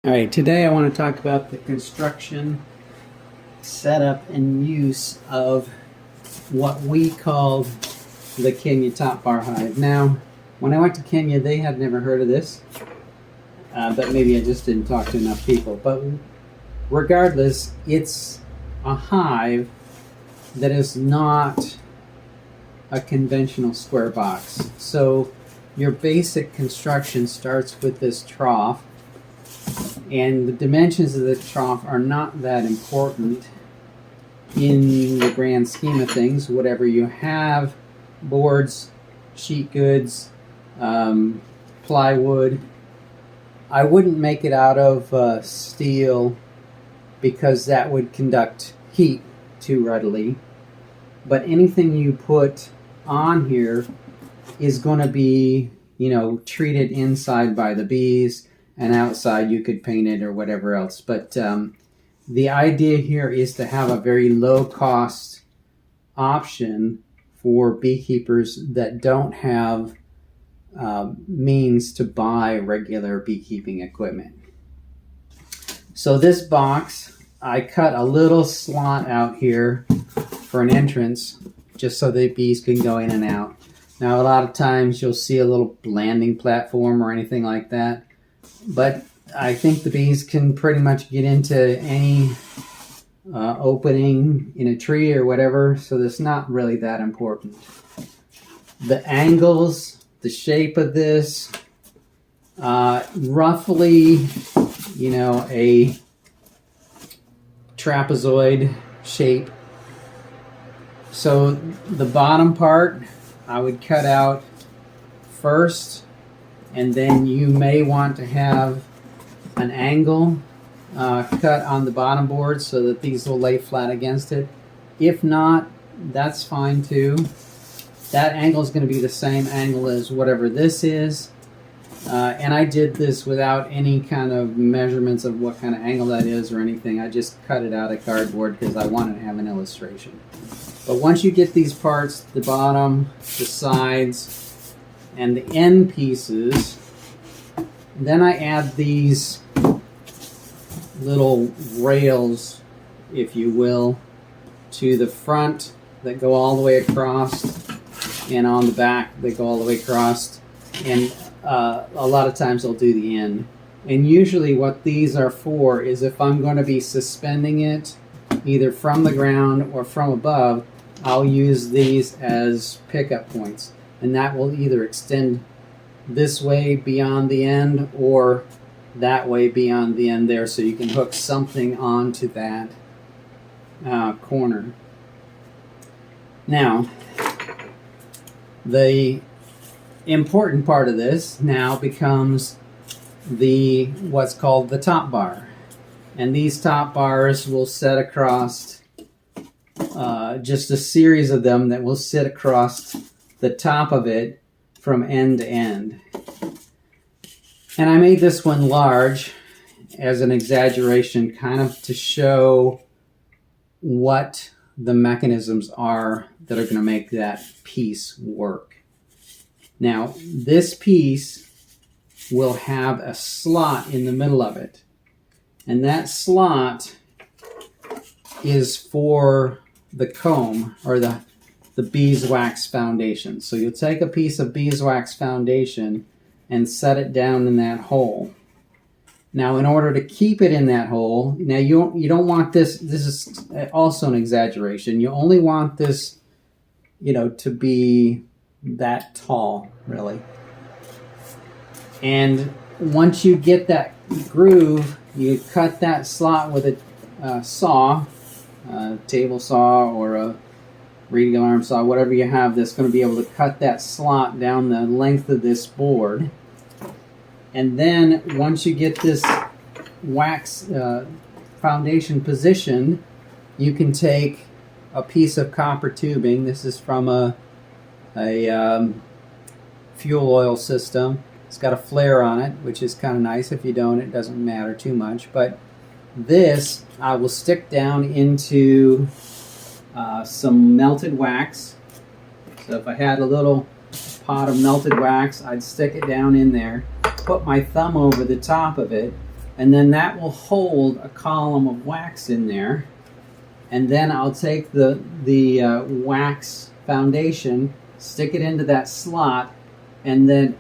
All right, today I want to talk about the construction, setup, and use of what we called the Kenya top bar hive. Now, when I went to Kenya, they had never heard of this, but maybe I just didn't talk to enough people. But regardless, it's a hive that is not a conventional square box. So your basic construction starts with this trough. And the dimensions of the trough are not that important in the grand scheme of things. Whatever you have, boards, sheet goods, plywood. I wouldn't make it out of steel because that would conduct heat too readily. But anything you put on here is going to be, treated inside by the bees. And outside you could paint it or whatever else. But the idea here is to have a very low cost option for beekeepers that don't have means to buy regular beekeeping equipment. So this box, I cut a little slot out here for an entrance just so the bees can go in and out. Now a lot of times you'll see a little landing platform or anything like that. But I think the bees can pretty much get into any opening in a tree or whatever, so that's not really that important. The angles, the shape of this, roughly, a trapezoid shape. So the bottom part I would cut out first. And then you may want to have an angle cut on the bottom board so that these will lay flat against it. If not, that's fine too. That angle is going to be the same angle as whatever this is. And I did this without any kind of measurements of what kind of angle that is or anything. I just cut it out of cardboard because I wanted to have an illustration. But once you get these parts, the bottom, the sides, and the end pieces, then I add these little rails, if you will, to the front that go all the way across, and on the back that go all the way across, and a lot of times I'll do the end. And usually what these are for is if I'm going to be suspending it either from the ground or from above, I'll use these as pickup points. And that will either extend this way beyond the end or that way beyond the end there, so you can hook something onto that corner. Now, the important part of this now becomes what's called the top bar. And these top bars will set across just a series of them that will sit across the top of it from end to end. And I made this one large as an exaggeration, kind of to show what the mechanisms are that are going to make that piece work. Now, this piece will have a slot in the middle of it. And that slot is for the comb or the beeswax foundation. So you'll take a piece of beeswax foundation and set it down in that hole. Now, in order to keep it in that hole, now you don't want this is also an exaggeration. You only want this, to be that tall, really. And once you get that groove, you cut that slot with a saw, a table saw or a radial arm saw, whatever you have that's going to be able to cut that slot down the length of this board. And then once you get this wax foundation positioned, you can take a piece of copper tubing. This is from a fuel oil system. It's got a flare on it, which is kind of nice. If you don't, it doesn't matter too much. But this I will stick down into some melted wax. So if I had a little pot of melted wax, I'd stick it down in there, put my thumb over the top of it, and then that will hold a column of wax in there. And then I'll take the wax foundation, stick it into that slot, and then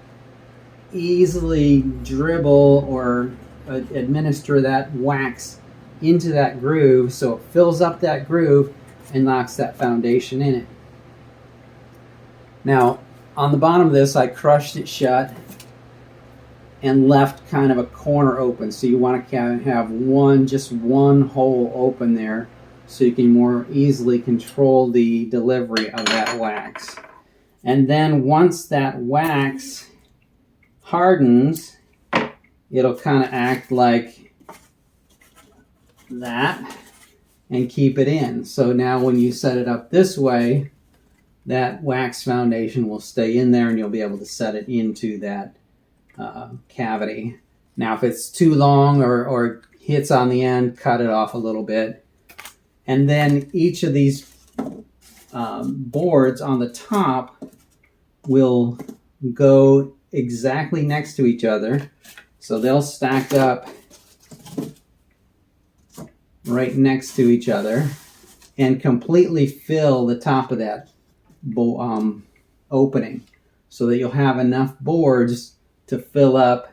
easily dribble or administer that wax into that groove so it fills up that groove and locks that foundation in it. Now, on the bottom of this, I crushed it shut and left kind of a corner open. So you want to have just one hole open there so you can more easily control the delivery of that wax. And then once that wax hardens, it'll kind of act like that and keep it in. So now when you set it up this way, that wax foundation will stay in there and you'll be able to set it into that cavity. Now if it's too long or hits on the end, cut it off a little bit. And then each of these boards on the top will go exactly next to each other. So they'll stack up right next to each other and completely fill the top of that opening so that you'll have enough boards to fill up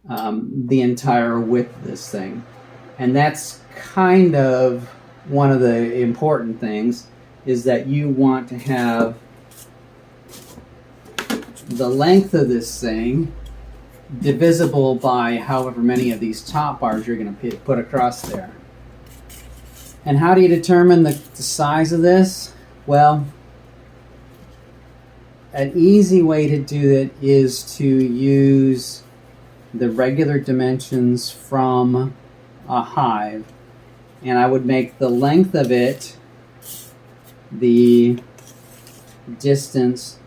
the entire width of this thing. And that's kind of one of the important things, is that you want to have the length of this thing divisible by however many of these top bars you're going to put across there. And how do you determine the size of this? Well, an easy way to do it is to use the regular dimensions from a hive. And I would make the length of it the distance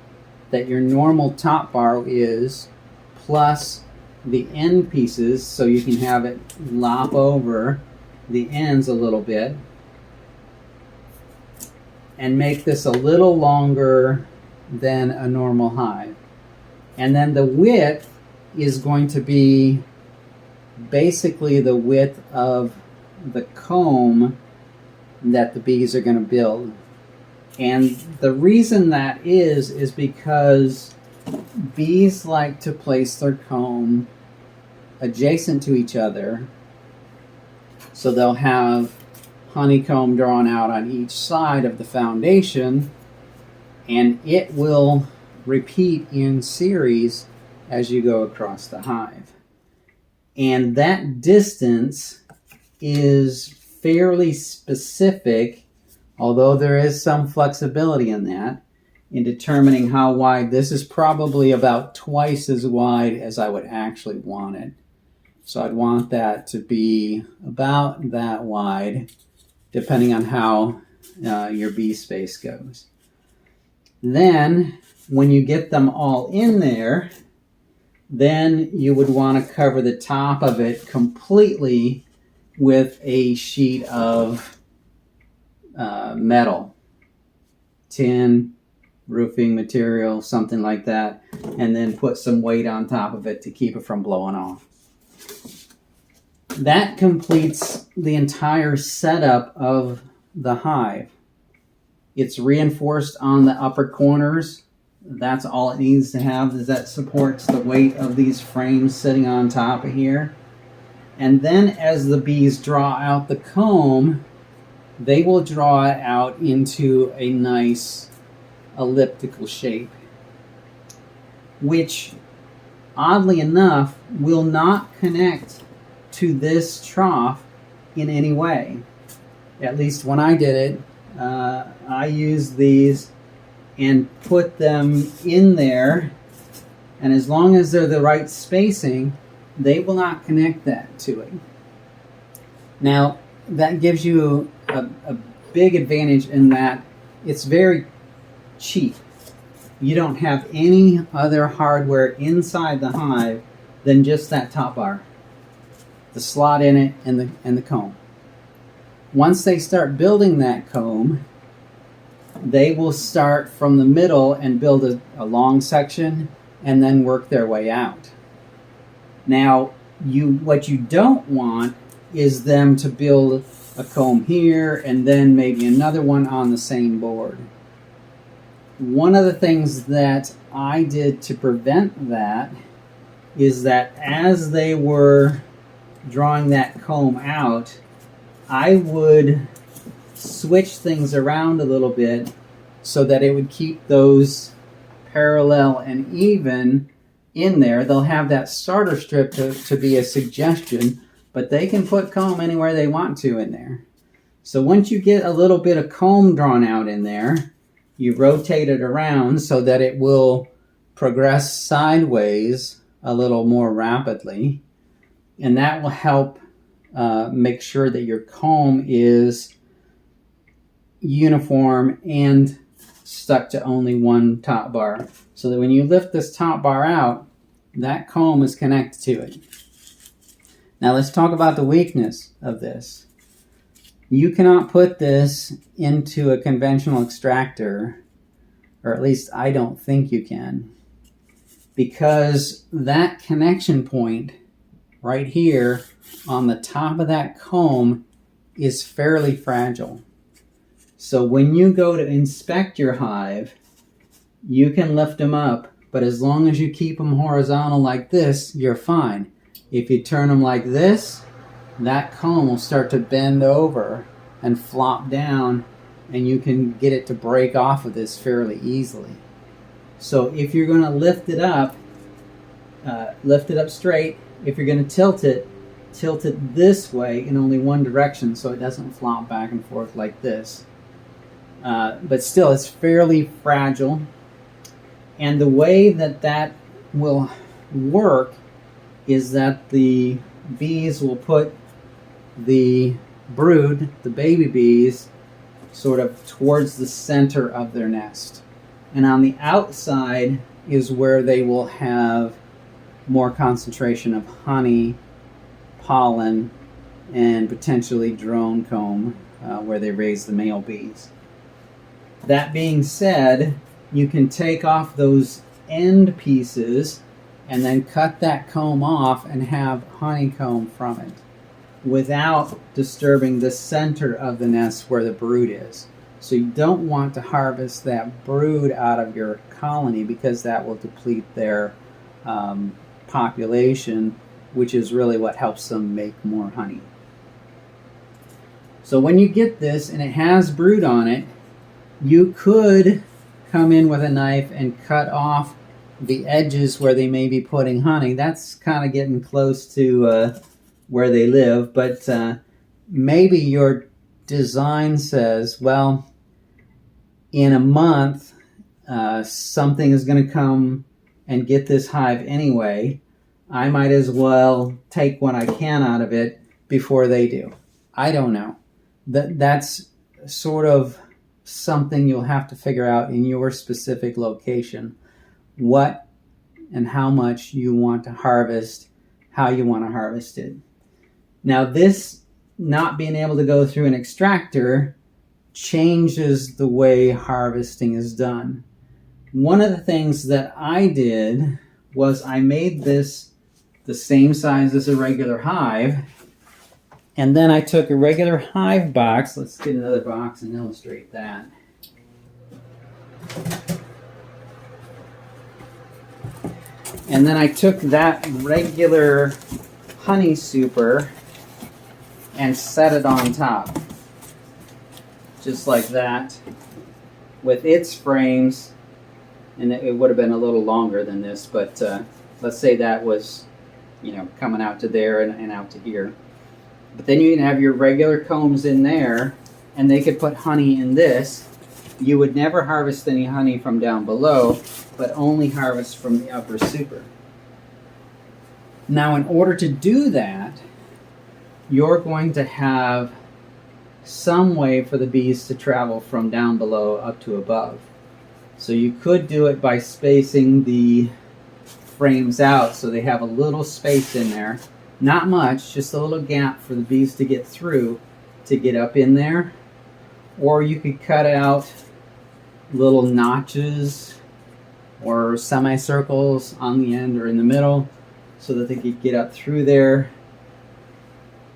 that your normal top bar is, plus the end pieces, so you can have it lop over the ends a little bit, and make this a little longer than a normal hive. And then the width is going to be basically the width of the comb that the bees are going to build. And the reason that is because bees like to place their comb adjacent to each other, so they'll have honeycomb drawn out on each side of the foundation, and it will repeat in series as you go across the hive. And that distance is fairly specific, although there is some flexibility in that, in determining how wide. This is probably about twice as wide as I would actually want it. So I'd want that to be about that wide, depending on how your bee space goes. Then, when you get them all in there, then you would want to cover the top of it completely with a sheet of metal, tin, roofing material, something like that, and then put some weight on top of it to keep it from blowing off. That completes the entire setup of the hive. It's reinforced on the upper corners. That's all it needs to have, is that supports the weight of these frames sitting on top of here. And then as the bees draw out the comb, they will draw it out into a nice elliptical shape, which, oddly enough, will not connect to this trough in any way. At least when I did it, I used these and put them in there, and as long as they're the right spacing, they will not connect that to it. Now, that gives you a big advantage in that it's very cheap. You don't have any other hardware inside the hive than just that top bar, the slot in it, and the comb. Once they start building that comb, they will start from the middle and build a long section and then work their way out. Now, What you don't want is them to build a comb here and then maybe another one on the same board. One of the things that I did to prevent that is that as they were drawing that comb out, I would switch things around a little bit so that it would keep those parallel and even in there. They'll have that starter strip to be a suggestion, but they can put comb anywhere they want to in there. So once you get a little bit of comb drawn out in there, you rotate it around so that it will progress sideways a little more rapidly, and that will help make sure that your comb is uniform and stuck to only one top bar, so that when you lift this top bar out, that comb is connected to it. Now let's talk about the weakness of this. You cannot put this into a conventional extractor, or at least I don't think you can, because that connection point right here on the top of that comb is fairly fragile. So when you go to inspect your hive, you can lift them up, but as long as you keep them horizontal like this, you're fine. If you turn them like this, that comb will start to bend over and flop down, and you can get it to break off of this fairly easily. So if you're going to lift it up straight. If you're going to tilt it this way in only one direction so it doesn't flop back and forth like this. But still, it's fairly fragile. And the way that will work is that the bees will put the brood, the baby bees, sort of towards the center of their nest. And on the outside is where they will have more concentration of honey, pollen, and potentially drone comb, where they raise the male bees. That being said, you can take off those end pieces and then cut that comb off and have honeycomb from it without disturbing the center of the nest where the brood is. So you don't want to harvest that brood out of your colony, because that will deplete their population, which is really what helps them make more honey. So when you get this and it has brood on it, you could come in with a knife and cut off the edges where they may be putting honey. That's kind of getting close to where they live, but maybe your design says, well, in a month something is going to come and get this hive anyway. I might as well take what I can out of it before they do. I don't know. That's sort of something you'll have to figure out in your specific location. What and how much you want to harvest, how you want to harvest it. Now, this not being able to go through an extractor changes the way harvesting is done. One of the things that I did was I made this the same size as a regular hive, and then I took a regular hive box. Let's get another box and illustrate that. And then I took that regular honey super and set it on top, just like that, with its frames. And it would have been a little longer than this, but let's say that was, coming out to there and out to here. But then you can have your regular combs in there, and they could put honey in this. You would never harvest any honey from down below, but only harvest from the upper super. Now, in order to do that, you're going to have some way for the bees to travel from down below up to above. So you could do it by spacing the frames out so they have a little space in there. Not much, just a little gap for the bees to get through to get up in there. Or you could cut out little notches or semicircles on the end or in the middle so that they could get up through there.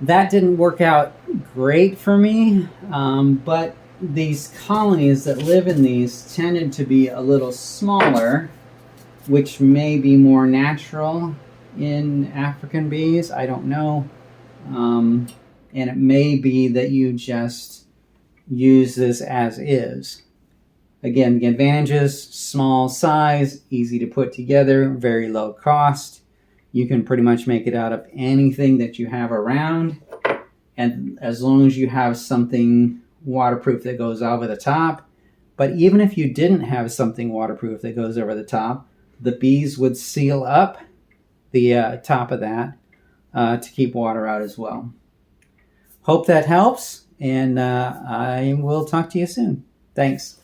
That didn't work out great for me, but these colonies that live in these tended to be a little smaller, which may be more natural in African bees. I don't know. And it may be that you just use this as is. Again, the advantages: small size, easy to put together, very low cost. You can pretty much make it out of anything that you have around. And as long as you have something waterproof that goes over the top. But even if you didn't have something waterproof that goes over the top, the bees would seal up the top of that to keep water out as well. Hope that helps, and I will talk to you soon. Thanks.